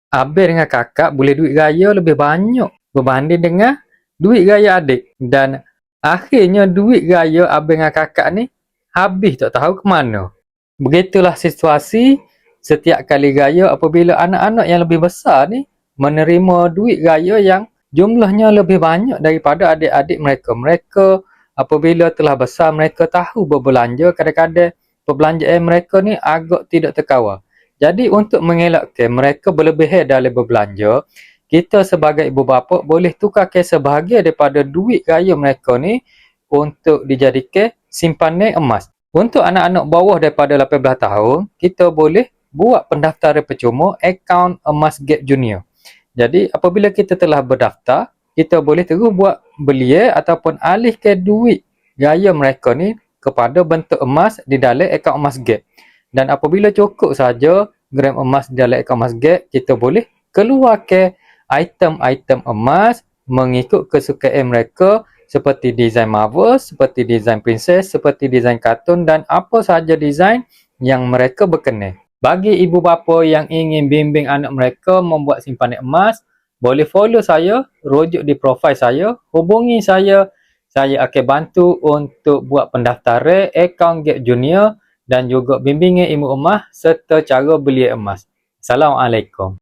Abang dengan kakak boleh duit raya lebih banyak berbanding dengan duit raya adik. Dan akhirnya duit raya abang dengan kakak ni habis tak tahu ke mana. Begitulah situasi setiap kali raya apabila anak-anak yang lebih besar ni menerima duit raya yang jumlahnya lebih banyak daripada adik-adik mereka. Mereka apabila telah besar mereka tahu berbelanja, kadang-kadang perbelanjaan mereka ni agak tidak terkawal. Jadi untuk mengelakkan mereka berlebihan dalam berbelanja, kita sebagai ibu bapa boleh tukarkan sebahagian daripada duit raya mereka ni untuk dijadikan simpanan emas. Untuk anak-anak bawah daripada 18 tahun, kita boleh buat pendaftaran percuma akaun emas Gap Junior. Jadi apabila kita telah berdaftar, kita boleh terus buat belia ataupun alihkan duit raya mereka ni kepada bentuk emas di dalam akaun emas Gap. Dan apabila cukup saja gram emas di dalam akaun emas Gap, kita boleh keluarkan item-item emas mengikut kesukaan mereka seperti desain Marvel, seperti desain princess, seperti desain kartun dan apa sahaja desain yang mereka berkenan. Bagi ibu bapa yang ingin bimbing anak mereka membuat simpanan emas, boleh follow saya, rujuk di profil saya, hubungi saya. Saya akan bantu untuk buat pendaftaran akaun Gap Junior dan juga bimbingan ilmu emas serta cara belia emas. Assalamualaikum.